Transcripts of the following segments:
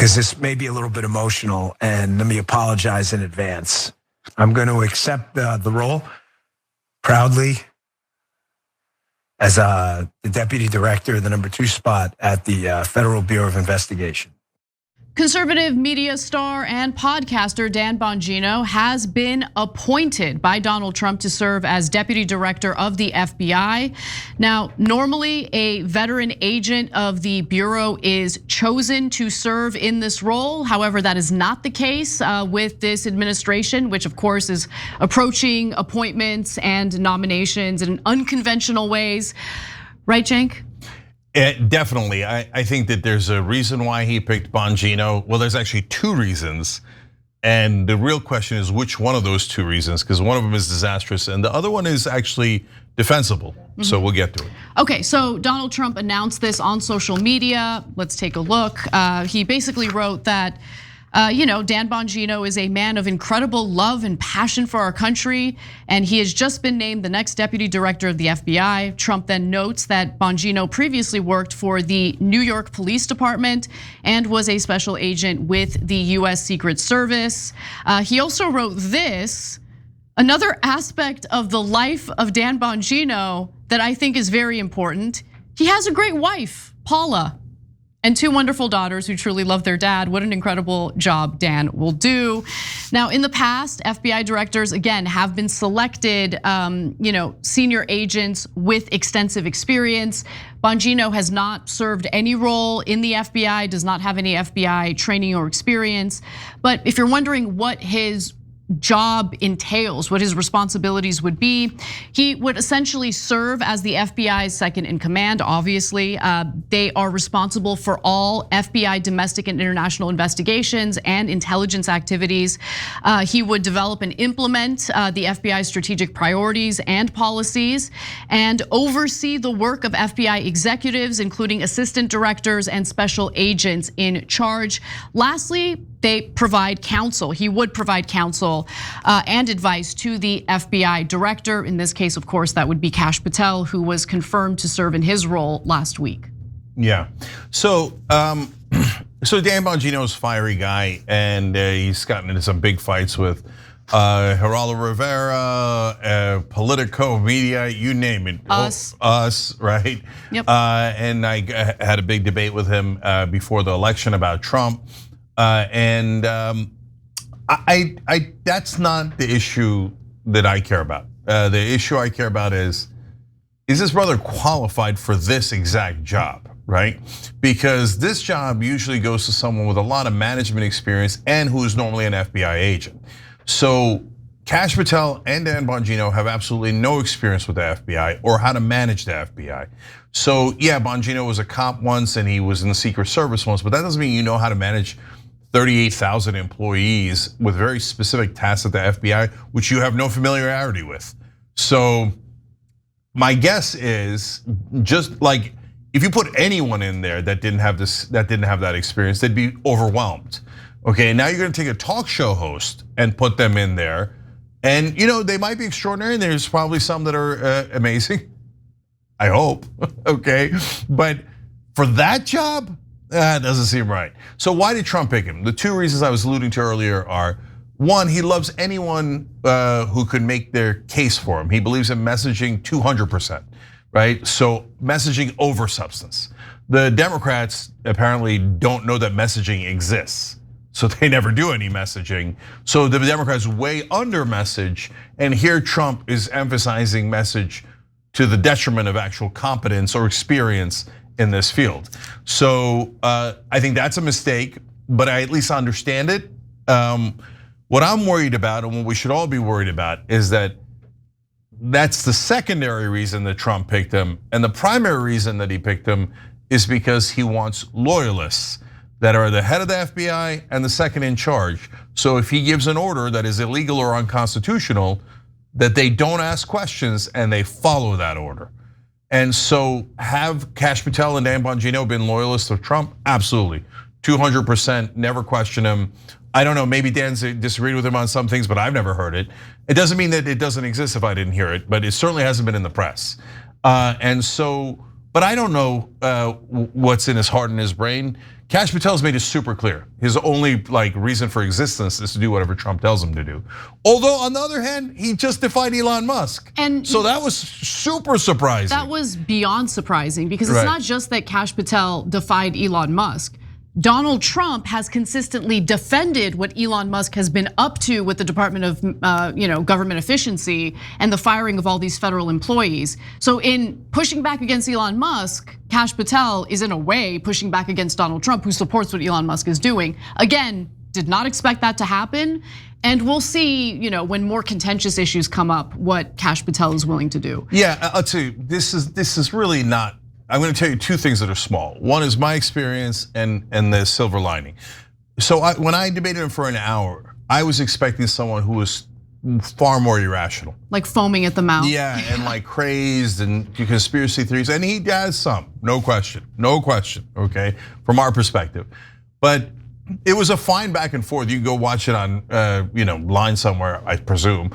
because this may be a little bit emotional, and let me apologize in advance. I'm going to accept the role proudly as the deputy director, the number 2 spot at the Federal Bureau of Investigation. Conservative media star and podcaster Dan Bongino has been appointed by Donald Trump to serve as deputy director of the FBI. Now, normally a veteran agent of the Bureau is chosen to serve in this role. However, that is not the case with this administration, which of course is approaching appointments and nominations in unconventional ways. Right, Cenk? Definitely, I think that there's a reason why he picked Bongino. Well, there's actually 2 reasons. And the real question is which one of those 2 reasons, because one of them is disastrous and the other one is actually defensible. So we'll get to it. Okay, so Donald Trump announced this on social media. Let's take a look. He basically wrote that, Dan Bongino is a man of incredible love and passion for our country, and he has just been named the next deputy director of the FBI. Trump then notes that Bongino previously worked for the New York Police Department and was a special agent with the US Secret Service. He also wrote this, another aspect of the life of Dan Bongino that I think is very important. He has a great wife, Paula, and 2 wonderful daughters who truly love their dad. What an incredible job Dan will do. Now, in the past, FBI directors, again, have been selected, senior agents with extensive experience. Bongino has not served any role in the FBI, does not have any FBI training or experience. But if you're wondering what his job entails, what his responsibilities would be, he would essentially serve as the FBI's second in command. Obviously, they are responsible for all FBI domestic and international investigations and intelligence activities. He would develop and implement the FBI's strategic priorities and policies and oversee the work of FBI executives, including assistant directors and special agents in charge. Lastly, they provide counsel. He would provide counsel and advice to the FBI director. In this case, of course, that would be Kash Patel, who was confirmed to serve in his role last week. Yeah, so Dan Bongino's a fiery guy, and he's gotten into some big fights with Geraldo Rivera, Politico, media, you name it. Us, right? Yep. And I had a big debate with him before the election about Trump. That's not the issue that I care about. The issue I care about is this brother qualified for this exact job, right? Because this job usually goes to someone with a lot of management experience and who is normally an FBI agent. So Kash Patel and Dan Bongino have absolutely no experience with the FBI or how to manage the FBI. So yeah, Bongino was a cop once and he was in the Secret Service once, but that doesn't mean you know how to manage 38,000 employees with very specific tasks at the FBI, which you have no familiarity with. So my guess is, just like if you put anyone in there that didn't have that experience, they'd be overwhelmed. Okay, now you're gonna take a talk show host and put them in there, and they might be extraordinary, and there's probably some that are amazing, I hope, okay? But for that job, that doesn't seem right. So why did Trump pick him? The 2 reasons I was alluding to earlier are, 1, he loves anyone who could make their case for him. He believes in messaging 200%, right? So messaging over substance. The Democrats apparently don't know that messaging exists, so they never do any messaging. So the Democrats way under message, and here Trump is emphasizing message to the detriment of actual competence or experience in this field. So I think that's a mistake, but I at least understand it. What I'm worried about, and what we should all be worried about, is that's the secondary reason that Trump picked him, and the primary reason that he picked him is because he wants loyalists that are the head of the FBI and the second in charge. So if he gives an order that is illegal or unconstitutional, that they don't ask questions and they follow that order. And so have Kash Patel and Dan Bongino been loyalists of Trump? Absolutely, 200%, never question him. I don't know, maybe Dan's disagreed with him on some things, but I've never heard it. It doesn't mean that it doesn't exist if I didn't hear it, but it certainly hasn't been in the press. And so, but I don't know what's in his heart and his brain. Kash Patel's made it super clear. His only reason for existence is to do whatever Trump tells him to do. Although on the other hand, he just defied Elon Musk. And so that was super surprising. That was beyond surprising because it's not just that Kash Patel defied Elon Musk. Donald Trump has consistently defended what Elon Musk has been up to with the Department of Government Efficiency and the firing of all these federal employees. So in pushing back against Elon Musk, Kash Patel is in a way pushing back against Donald Trump, who supports what Elon Musk is doing. Again, did not expect that to happen. And we'll see, when more contentious issues come up, what Kash Patel is willing to do. Yeah, I'll tell you, this is really not. I'm going to tell you two things that are small. One is my experience and the silver lining. So when I debated him for an hour, I was expecting someone who was far more irrational. Like foaming at the mouth. Yeah, and crazed and conspiracy theories. And he has some, no question, okay, from our perspective. But it was a fine back and forth. You can go watch it on line somewhere, I presume.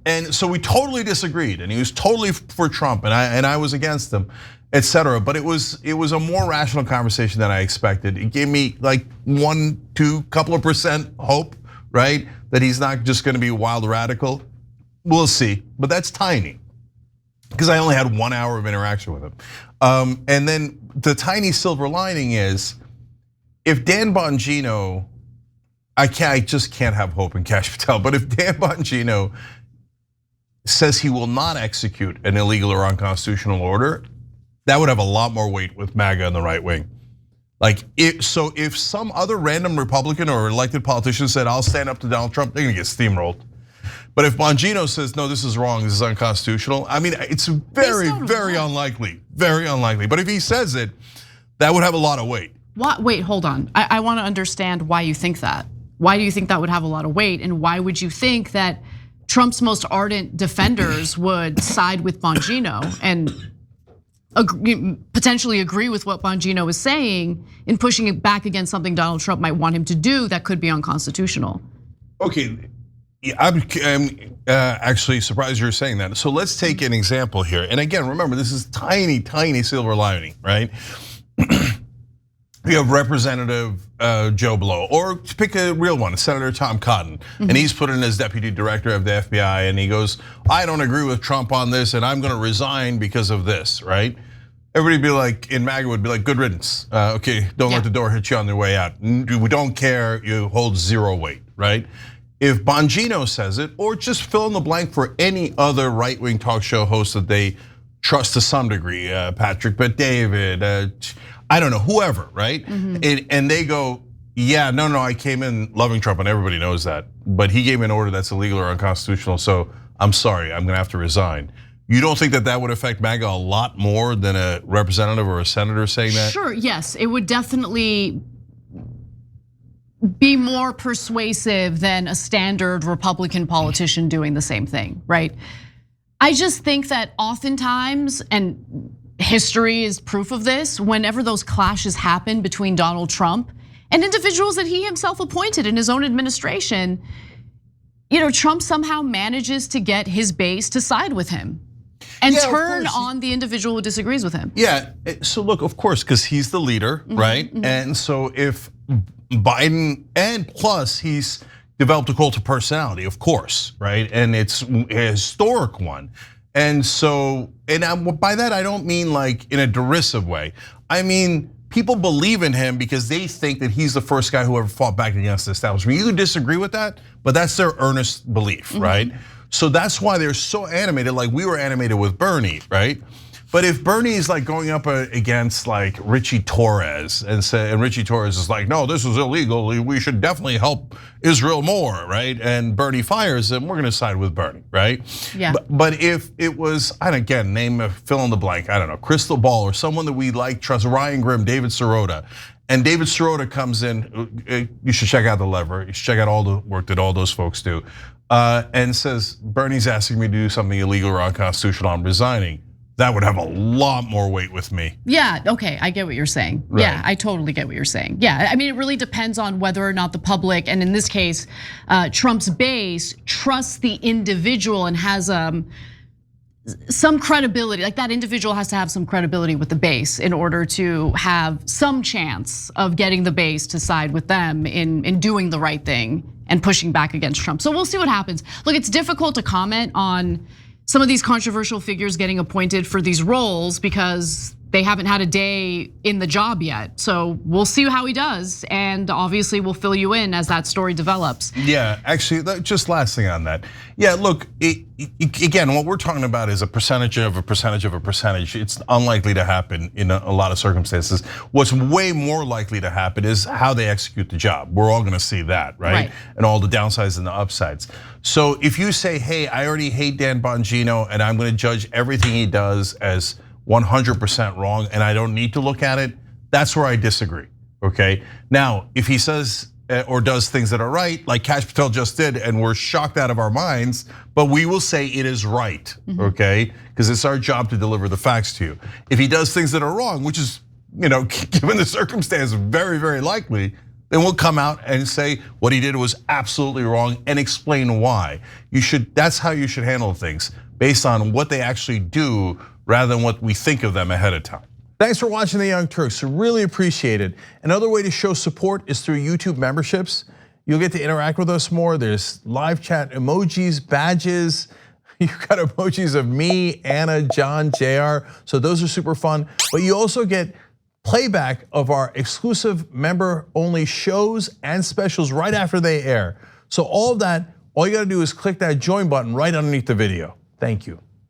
And so we totally disagreed, and he was totally for Trump, and I was against him, etc. But it was a more rational conversation than I expected. It gave me 1-2 couple of % hope, right? That he's not just going to be a wild radical. We'll see, but that's tiny because I only had 1 hour of interaction with him. And then the tiny silver lining is, if Dan Bongino, I just can't have hope in Kash Patel, but if Dan Bongino says he will not execute an illegal or unconstitutional order, that would have a lot more weight with MAGA and the right wing. If some other random Republican or elected politician said, I'll stand up to Donald Trump, they're gonna get steamrolled. But if Bongino says, no, this is wrong, this is unconstitutional, I mean, it's very, very unlikely, very unlikely. But if he says it, that would have a lot of weight. Wait, hold on. I want to understand why you think that. Why do you think that would have a lot of weight? And why would you think that Trump's most ardent defenders would side with Bongino and potentially agree with what Bongino is saying in pushing it back against something Donald Trump might want him to do that could be unconstitutional? Okay, I'm actually surprised you're saying that. So let's take an example here. And again, remember, this is tiny, tiny silver lining, right? You have Representative Joe Blow, or pick a real one, Senator Tom Cotton, and he's put in as deputy director of the FBI, and he goes, I don't agree with Trump on this, and I'm gonna resign because of this, right? Everybody be like, in MAGA would be like, good riddance. Okay, don't let the door hit you on the way out. We don't care, you hold zero weight, right? If Bongino says it, or just fill in the blank for any other right-wing talk show host that they trust to some degree, Patrick Bet-David, I don't know, whoever, right? And they go, yeah, no, I came in loving Trump, and everybody knows that. But he gave me an order that's illegal or unconstitutional, so I'm sorry, I'm gonna have to resign. You don't think that would affect MAGA a lot more than a representative or a senator saying that? Sure, yes, it would definitely be more persuasive than a standard Republican politician doing the same thing, right? I just think that oftentimes, and history is proof of this, whenever those clashes happen between Donald Trump and individuals that he himself appointed in his own administration, Trump somehow manages to get his base to side with him and turn on the individual who disagrees with him. Yeah, so look, of course, because he's the leader, right? And so if Biden, and plus he's developed a cult of personality, of course, right? And it's a historic one. And so, and by that I don't mean in a derisive way. I mean, people believe in him because they think that he's the first guy who ever fought back against the establishment. You can disagree with that, but that's their earnest belief, right? So that's why they're so animated, like we were animated with Bernie, right? But if Bernie is going up against Richie Torres and Richie Torres is like, no, this is illegal, we should definitely help Israel more, right? And Bernie fires him, we're gonna side with Bernie, right? Yeah. But if it was, and again, name a fill in the blank, I don't know, Crystal Ball or someone that we trust, Ryan Grimm, David Sirota, and David Sirota comes in, you should check out The Lever, you should check out all the work that all those folks do, and says, Bernie's asking me to do something illegal or unconstitutional, I'm resigning. That would have a lot more weight with me. Yeah, okay, I get what you're saying. Right. Yeah, I totally get what you're saying. Yeah, I mean, it really depends on whether or not the public, and in this case, Trump's base, trusts the individual and has some credibility, like that individual has to have some credibility with the base in order to have some chance of getting the base to side with them in doing the right thing and pushing back against Trump. So we'll see what happens. Look, it's difficult to comment on some of these controversial figures getting appointed for these roles because they haven't had a day in the job yet. So we'll see how he does. And obviously we'll fill you in as that story develops. Yeah, actually, just last thing on that. Yeah, look, again, what we're talking about is a percentage of a percentage of a percentage. It's unlikely to happen in a lot of circumstances. What's way more likely to happen is how they execute the job. We're all gonna see that, right? And all the downsides and the upsides. So if you say, hey, I already hate Dan Bongino and I'm gonna judge everything he does as 100% wrong and I don't need to look at it, that's where I disagree, okay? Now, if he says or does things that are right, like Kash Patel just did, and we're shocked out of our minds, but we will say it is right, okay? Because it's our job to deliver the facts to you. If he does things that are wrong, which is, given the circumstance, very, very likely, then we'll come out and say what he did was absolutely wrong and explain why. That's how you should handle things, based on what they actually do rather than what we think of them ahead of time. Thanks for watching the Young Turks, really appreciate it. Another way to show support is through YouTube memberships. You'll get to interact with us more. There's live chat emojis, badges. You've got emojis of me, Anna, John, JR, so those are super fun. But you also get playback of our exclusive member-only shows and specials right after they air. So all of that, all you gotta do is click that join button right underneath the video. Thank you.